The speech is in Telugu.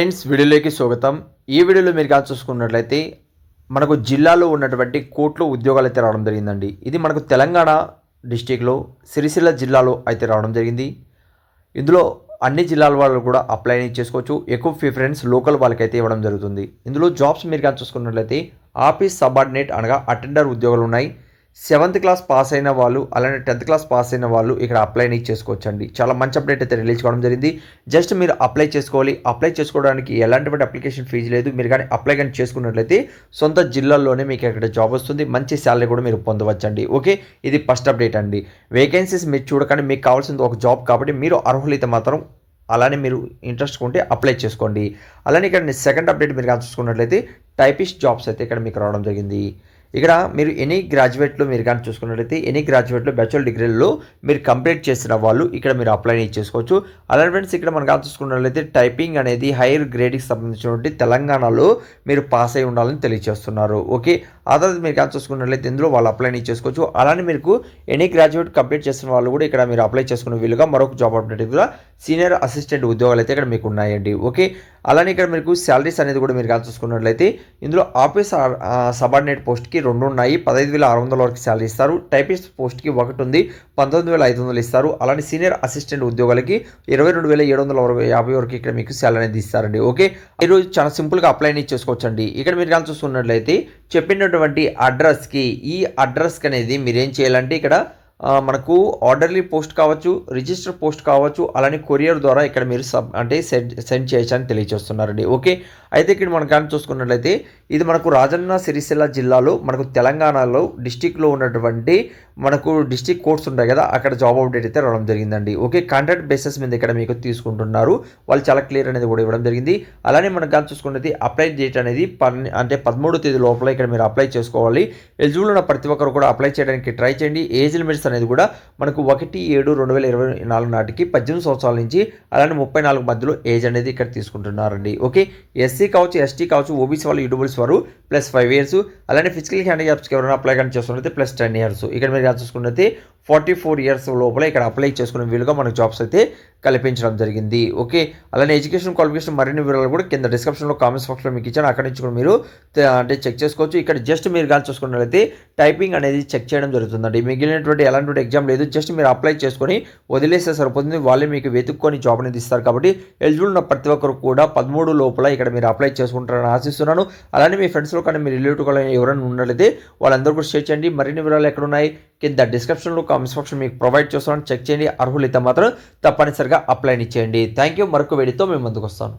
ఫ్రెండ్స్ వీడియోలోకి స్వాగతం। ఈ వీడియోలో మీరు చూసుకున్నట్లయితే మనకు జిల్లాలో ఉన్నటువంటి కోర్టులో ఉద్యోగాలు అయితే రావడం జరిగిందండి। ఇది మనకు తెలంగాణ డిస్ట్రిక్ట్లో సిరిసిల్ల జిల్లాలో అయితే రావడం జరిగింది। ఇందులో అన్ని జిల్లాల వాళ్ళు కూడా అప్లై చేసుకోవచ్చు। ఎక్కువ ప్రిఫరెన్స్ లోకల్ వాళ్ళకైతే ఇవ్వడం జరుగుతుంది। ఇందులో జాబ్స్ మీరు చూసుకున్నట్లయితే ఆఫీస్ సబార్డినేట్ అనగా అటెండర్ ఉద్యోగాలు ఉన్నాయి। 7th క్లాస్ పాస్ అయిన వాళ్ళు అలానే 10th క్లాస్ పాస్ అయిన వాళ్ళు ఇక్కడ అప్లై చేసుకోవచ్చండి। చాలా మంచి అప్డేట్ అయితే రిలీజ్ కావడం జరిగింది। జస్ట్ మీరు అప్లై చేసుకోవాలి। అప్లై చేసుకోవడానికి ఎలాంటి అప్లికేషన్ ఫీజు లేదు। మీరు కానీ అప్లై కానీ చేసుకున్నట్లయితే సొంత జిల్లాల్లోనే మీకు ఇక్కడ జాబ్ వస్తుంది। మంచి శాలరీ కూడా మీరు పొందవచ్చండి। ఓకే, ఇది ఫస్ట్ అప్డేట్ అండి। వేకెన్సీస్ మీరు చూడకండి, మీకు కావాల్సింది ఒక జాబ్ కాబట్టి మీరు అర్హులైతే మాత్రం అలానే మీరు ఇంట్రెస్ట్ ఉంటే అప్లై చేసుకోండి। అలానే ఇక్కడ సెకండ్ అప్డేట్ మీరు చూసుకున్నట్లయితే టైపిస్ట్ జాబ్స్ అయితే ఇక్కడ మీకు రావడం జరిగింది। ఇక్కడ మీరు ఎనీ గ్రాడ్యుయేట్లో మీరు కానీ చూసుకున్నట్లయితే ఎనీ గ్రాడ్యుయేట్లో బ్యాచులర్ డిగ్రీలో మీరు కంప్లీట్ చేసిన వాళ్ళు ఇక్కడ మీరు అప్లై చేసుకోవచ్చు। అలానే ఫ్రెండ్స్ ఇక్కడ మనం చూసుకున్నట్లయితే టైపింగ్ అనేది హైయర్ గ్రేడ్కి సంబంధించినటువంటి తెలంగాణలో మీరు పాస్ అయి ఉండాలని తెలియజేస్తున్నారు। ఓకే, ఆ తర్వాత మీరు కానీ చూసుకున్నట్లయితే ఇందులో వాళ్ళు అప్లై చేసుకోవచ్చు। అలానే మీకు ఎనీ గ్రాడ్యుయేట్ కంప్లీట్ చేసిన వాళ్ళు కూడా ఇక్కడ మీరు అప్లై చేసుకునే వీలుగా మరొక జాబ్ అప్డేట్ కూడా సీనియర్ అసిస్టెంట్ ఉద్యోగాలు అయితే ఇక్కడ మీకు ఉన్నాయండి। ఓకే, అలానే ఇక్కడ మీకు శాలరీస్ అనేది కూడా మీరు చూసుకున్నట్లయితే ఇందులో ఆఫీస్ సబార్డినేట్ పోస్ట్కి 2 ఉన్నాయి, 15,600 వరకు శాలరీ ఇస్తారు। టైపిస్ట్ పోస్ట్కి 1 ఉంది, 19,500 ఇస్తారు। అలానే సీనియర్ అసిస్టెంట్ ఉద్యోగాలకి 22,750 వరకు ఇక్కడ మీకు శాలరీ అనేది ఇస్తారండి। ఓకే, మీరు చాలా సింపుల్గా అప్లై చేసుకోవచ్చండి। ఇక్కడ మీరు చూసుకున్నట్లయితే చెప్పినటువంటి అడ్రస్కి ఈ అడ్రస్కి అనేది మీరు ఏం చేయాలంటే ఇక్కడ మనకు ఆర్డర్లీ పోస్ట్ కావచ్చు, రిజిస్టర్ పోస్ట్ కావచ్చు, అలానే కొరియర్ ద్వారా ఇక్కడ మీరు సెండ్ చేయొచ్చని తెలియజేస్తున్నారండి। ఓకే, అయితే ఇక్కడ మనం కానీ చూసుకున్నట్లయితే ఇది మనకు రాజన్న సిరిసిల్ల జిల్లాలో మనకు తెలంగాణలో డిస్టిక్లో ఉన్నటువంటి మనకు డిస్టిక్ కోర్ట్స్ ఉంటాయి కదా, అక్కడ జాబ్ అప్డేట్ అయితే రావడం జరిగిందండి। ఓకే, కాంట్రాక్ట్ బేసిస్ మీద ఇక్కడ మీకు తీసుకుంటున్నారు, వాళ్ళు చాలా క్లియర్ అనేది కూడా ఇవ్వడం జరిగింది। అలానే మనం కానీ చూసుకున్నది అప్లై డేట్ అనేది 13వ తేదీ లోపల ఇక్కడ మీరు అప్లై చేసుకోవాలి। ఎలిజిబుల్ ఉన్న ప్రతి ఒక్కరు కూడా అప్లై చేయడానికి ట్రై చేయండి। ఏజ్ లిమిట్స్ అనేది కూడా మనకు 1/7/2024 నాటికి 18 సంవత్సరాల నుంచి అలానే 34 మధ్యలో ఏజ్ అనేది ఇక్కడ తీసుకుంటున్నారండి। ఓకే, ఎస్సీ కావచ్చు, ఎస్టీ కావచ్చు, ఓబీసీ వాళ్ళు, ఈడబ్ల్యూఎస్ వారు +5 ఇయర్స్, అలానే ఫిజికల్ హ్యాండిక్యాప్స్కి ఎవరైనా అప్లై కానీ చేస్తున్నట్లయితే +10 ఇయర్స్, ఇక్కడ మీరు చూసుకున్నట్లయితే 44 ఇయర్స్ లోపల ఇక్కడ అప్లై చేసుకునే వీలుగా మనకు జాబ్స్ అయితే కల్పించడం జరిగింది। ఓకే, అలానే ఎడ్యుకేషన్ క్వాలిఫికేషన్ మరిన్ని వివరాలు కూడా కింద డిస్క్రిప్షన్లో కామెంట్స్ బాక్స్లో మీకు ఇచ్చాను, అక్కడి నుంచి కూడా మీరు చెక్ చేసుకోవచ్చు। ఇక్కడ జస్ట్ మీరు కానీ చూసుకున్నట్లయితే టైపింగ్ అనేది చెక్ చేయడం జరుగుతుందండి। మిగిలినటువంటి ఎలాంటి ఎగ్జామ్ లేదు, జస్ట్ మీరు అప్లై చేసుకొని వదిలేస్తే సరిపోతుంది, వాళ్ళే మీకు వెతుక్కొని జాబ్ అనేది ఇస్తారు। కాబట్టి ఎలిజిబుల్ ఉన్న ప్రతి ఒక్కరు కూడా 13 లోపల ఇక్కడ మీరు అప్లై చేసుకుంటారని ఆశిస్తున్నాను। అలానే మీ ఫ్రెండ్స్లో కానీ మీ రిలేటివ్ కానీ ఎవరైనా ఉన్నట్లయితే వాళ్ళందరూ కూడా షేర్ చేయండి। మరిన్ని వివరాలు ఎక్కడ ఉన్నాయి కింద డిస్క్రిప్షన్లో కామెంట్స్ బాక్స్లో మీకు ప్రొవైడ్ చేస్తున్నాను, చెక్ చేయండి। అర్హులైతే మాత్రం తప్పనిసరిగా అప్లై చేయండి। థ్యాంక్ యూ, మరొక వీడియోతో మేము ముందుకు వస్తాను।